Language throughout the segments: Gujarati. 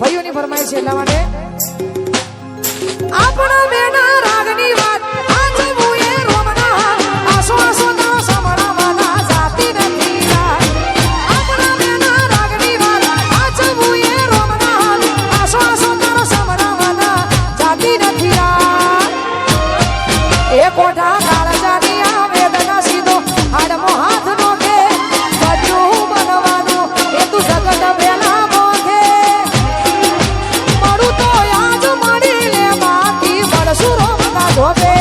ભાઈઓની ફરમાઈશ છે એટલા માટે આપણા બેના રાગની વાત આચવું એ રોમના આસો આસો તારો સમરાવાના જાતી નથી આપણા બેના રાગની વાત આચવું એ રોમના આસો આસો તારો સમરાવાના જાતી નથી એ કોઠા કાળજાની આ વેદના સીધો હાડમો હાથ નો કે બધું બનવાનું એ તું જગત બેલા મોખે મારું તો યાદ મળી લે બાકી મળશું રોમના ધોબે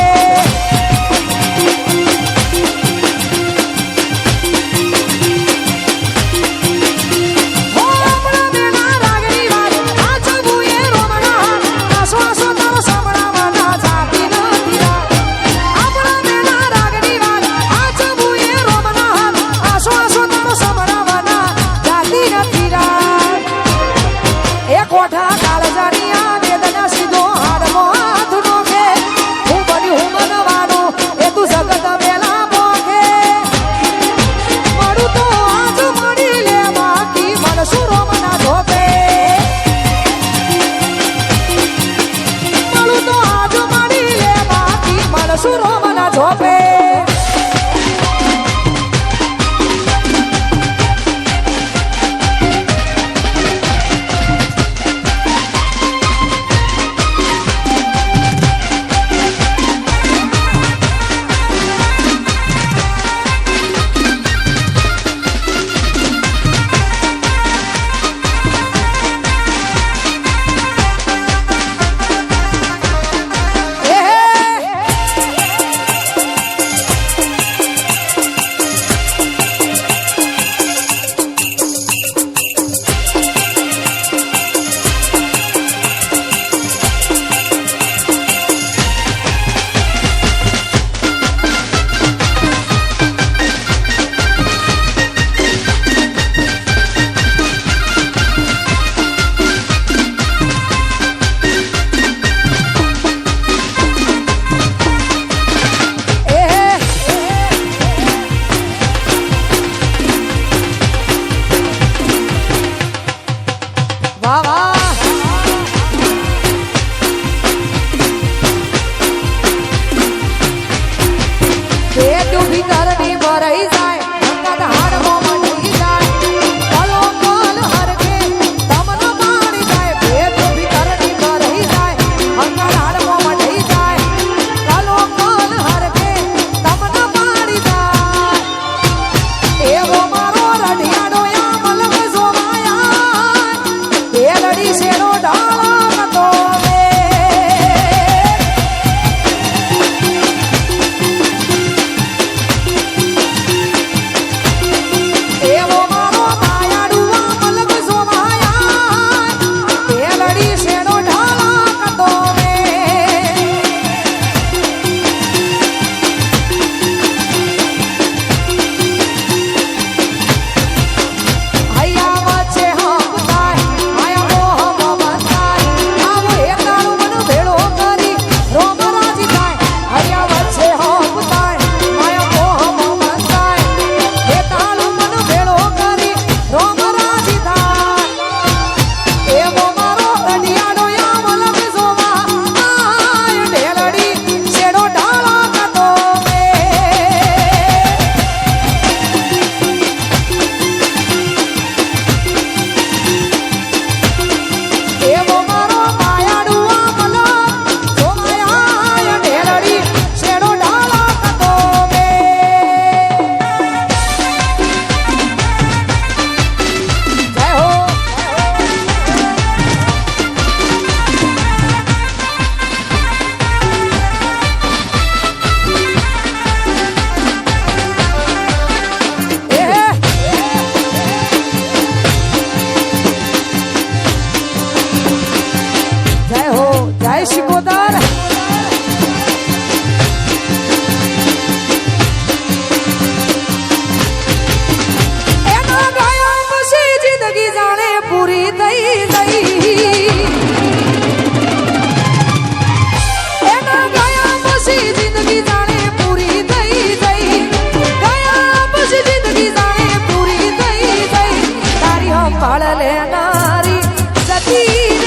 રોમના ધોબે સંભાળ લેનારી સતી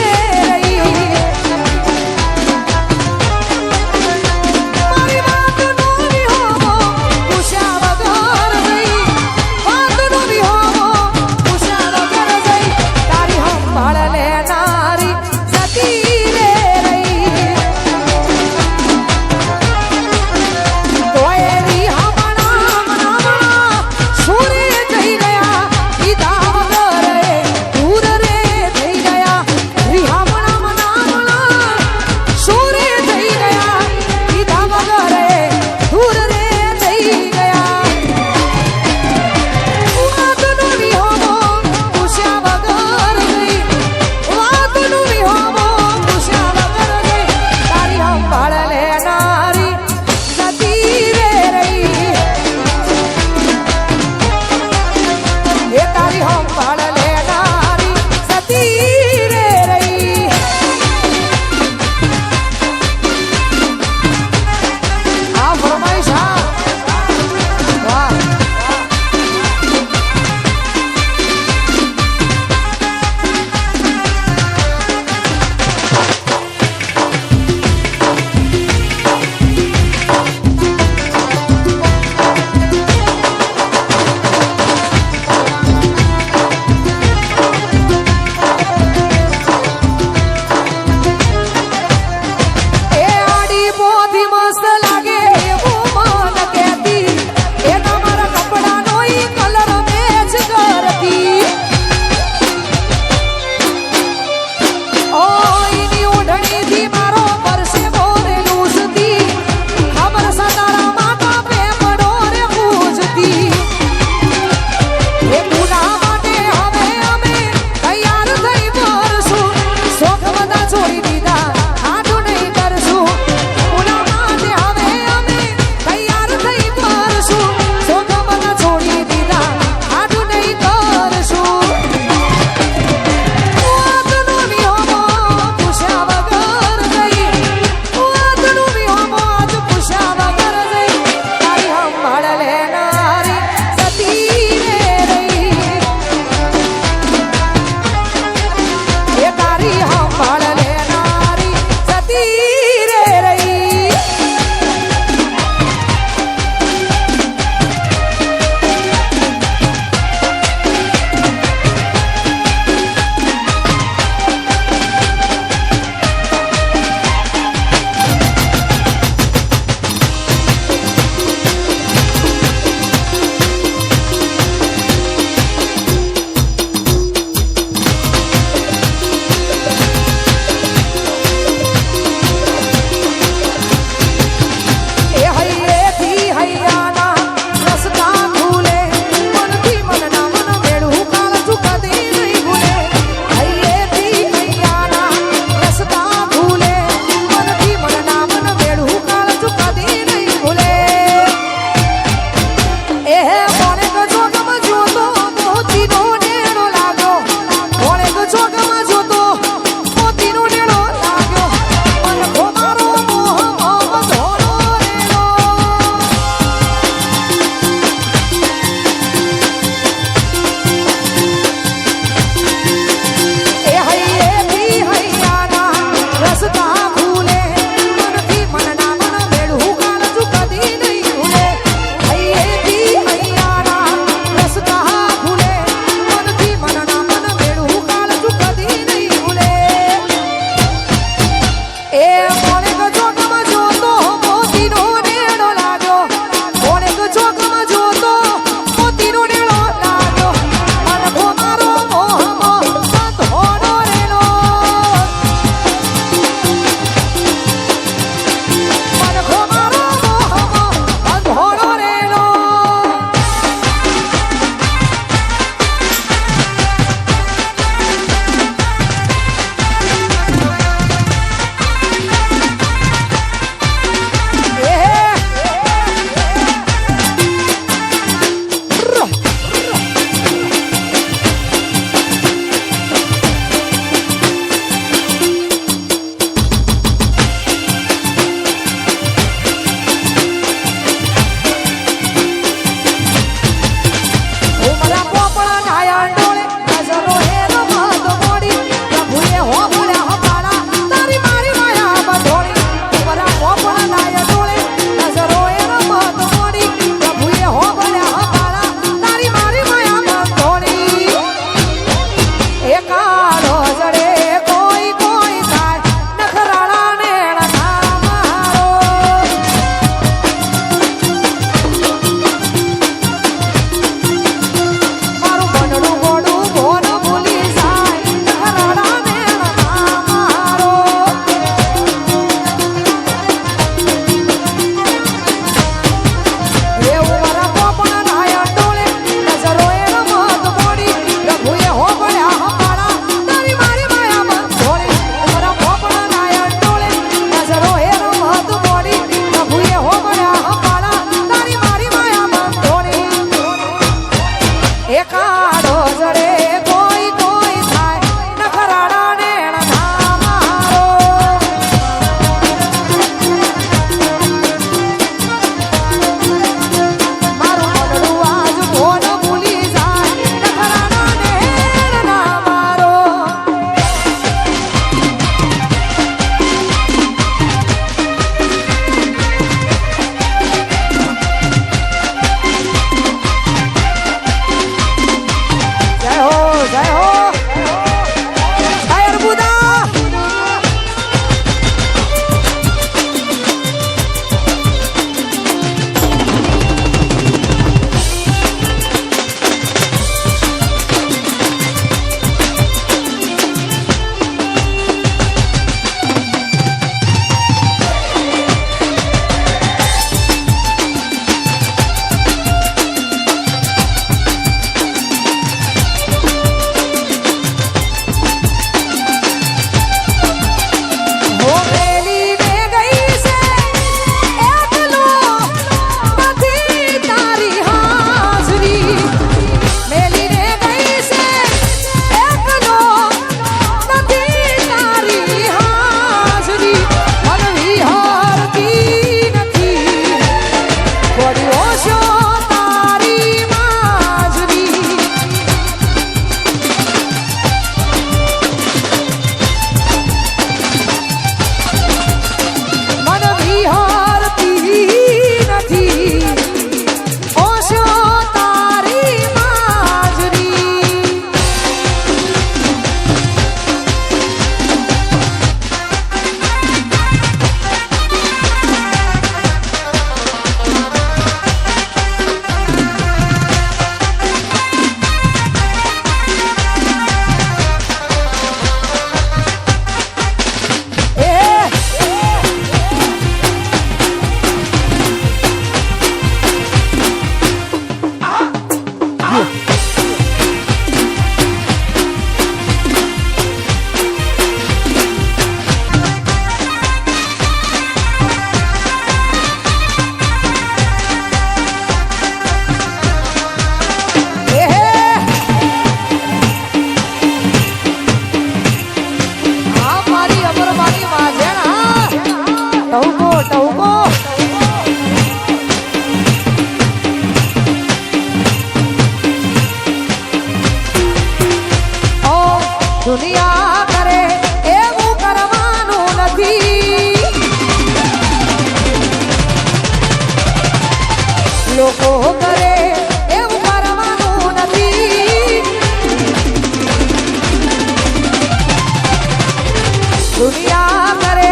દુનિયા કરે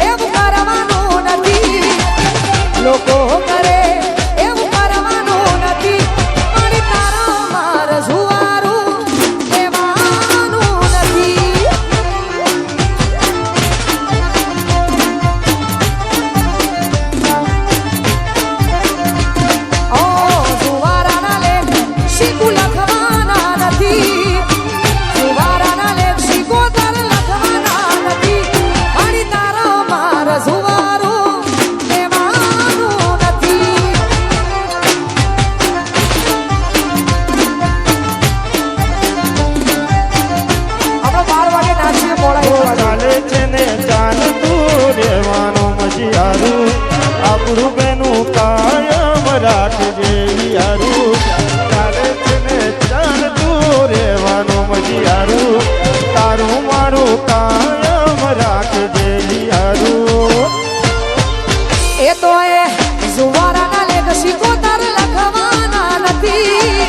એવું કરવાનું નથી, લોકો કરે એવું કરવાનું નથી, મારી તારા માર જુવારું લેવાનું નથી. ઓ જુવારાના લેખ શીખું લખવાના નથી, જુવારાના લેખ શીખો તાર લખવાના નથી, મારી તારા માર જુવારું લેવાનું નથી. આપણે 12 વાગે નાચીએ મોડા ચાલે છે ને ચાલતું રહેવાનું મજિયારું આપણું બેનું કાયમ રાખજે યારું. ચાલે છે ને ચાલતું રહેવાનું મજિયારું તારું મારું કાયમ રાખજે યારું. એ તો એ જુવારાના લેખ શીખો તાર લખવાના નથી,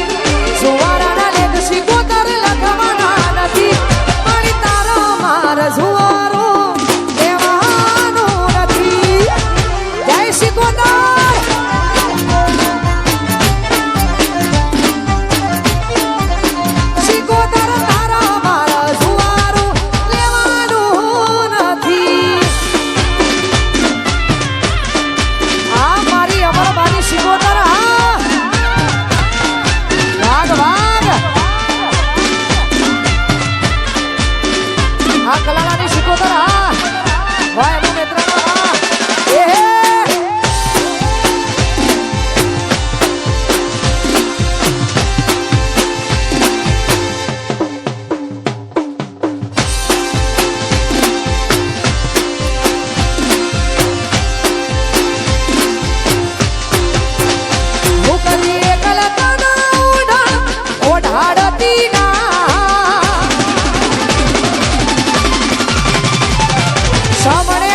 જુવારાના લેખ શીખો તાર લખવાના નથી, મારી તારો માર જુવારું લેવાનું નથી. જય શીખોતર. શીખોતર તારા માર જુવારું લેવાનું નથી. આ મારી અમરબાની શીખોતર. હા વાગ વાગ. આ કલાલાની શીખોતર. હા વાહ એનું નેત્રનો. હા એ મુકલી કલકના ઓઢાડતી ના સામણે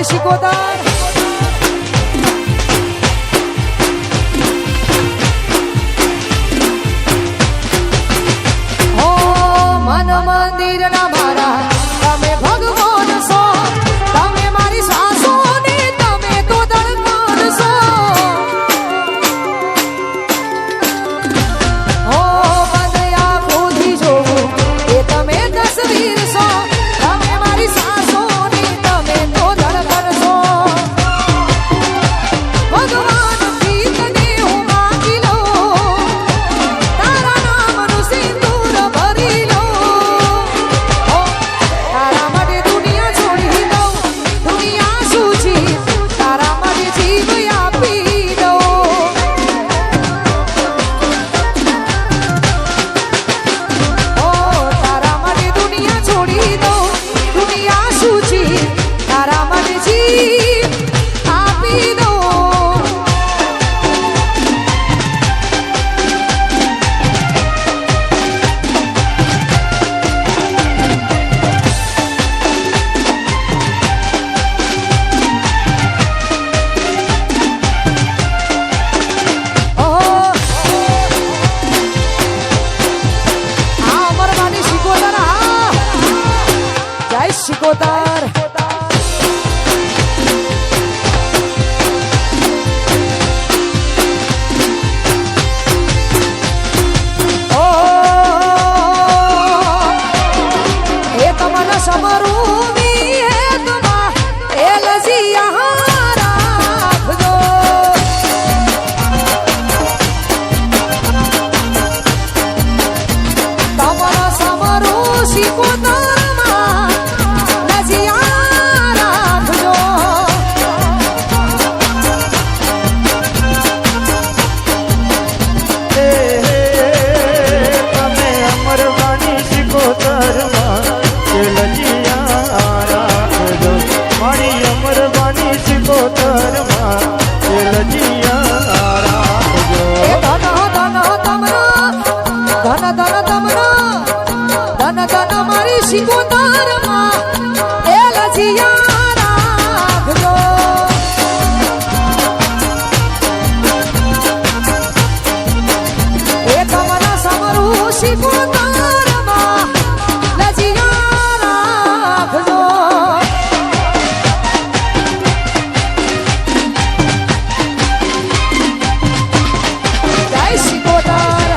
શિકોતર હો મન મંદિરના મારા તમે ભગવાન છો તમે મારી સાસુ ને તમે તો ધડકન છો હો બદયા ખોદી જોવું એ તમે તસવીર છો તમે મારી સાસુ ને તમે તો ધડકન છો ભગવાન પ્રીતને હું માંગી લઉં તારા નામનું સિંદૂર ભરી લઉં તારા માટે દુનિયા છોડી દઉં દુનિયા શું છે તારા માટે જીવ આપી દઉં તારા માટે દુનિયા છોડી દઉં દુનિયા શું છે તારા માટે જીવ આપી દઉં અમરવાની શિકોતર જય શિકોતર એ તમને સમરું એ લજિયા રાખજો તમારા સમરું શિકોતરમાં લજિયા રાખજો તમે અમરવાની શિકોતરમાં લજિયા રાખજો મારી અમરવાની શિકોતરમાં લજિયા રાખજો એ ધન મારી શિકોતરમાં એ લજિયા રાખજો એ તમારા સમરું શિકોતરમાં લજિયા રાખજો જય શિકોતર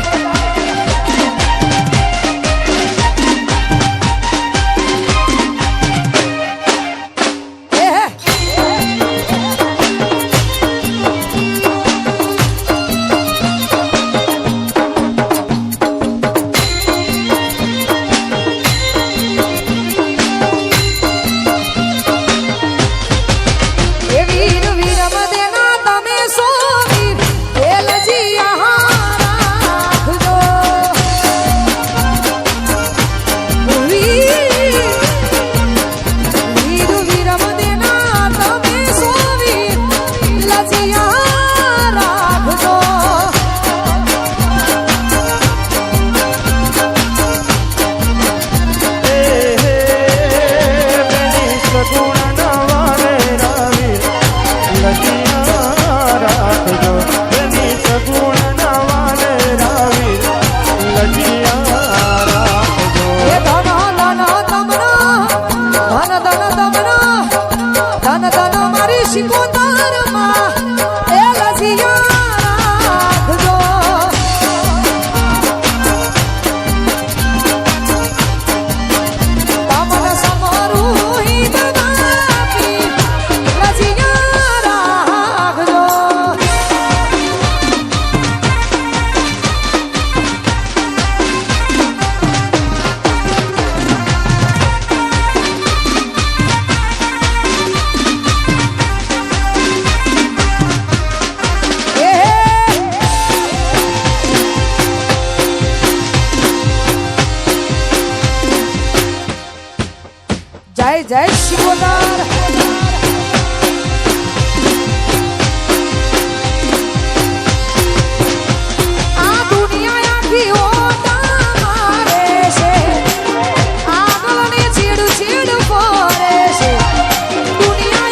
એ વીર વીર મદેના તમે સો વીર એ લજિયા રાખજો વીર વીર મદેના તમે સો વીર લજિયા રાખજો બેની સગુણ નવાને રાવીર લજિયા રાખજો બેની સગુણ નવાને રાવીર લજિયા રાખજો એ ધન મારી શિકોતરમાં એ લજિયા રાખજો તમને સમરું હિત આપી લજિયા રાખજો જય જય શિકોતર આ દુનિયા આખી ઓટા મારે છે આગળને છેડ છેડ ફરે છે દુનિયા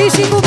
શીખું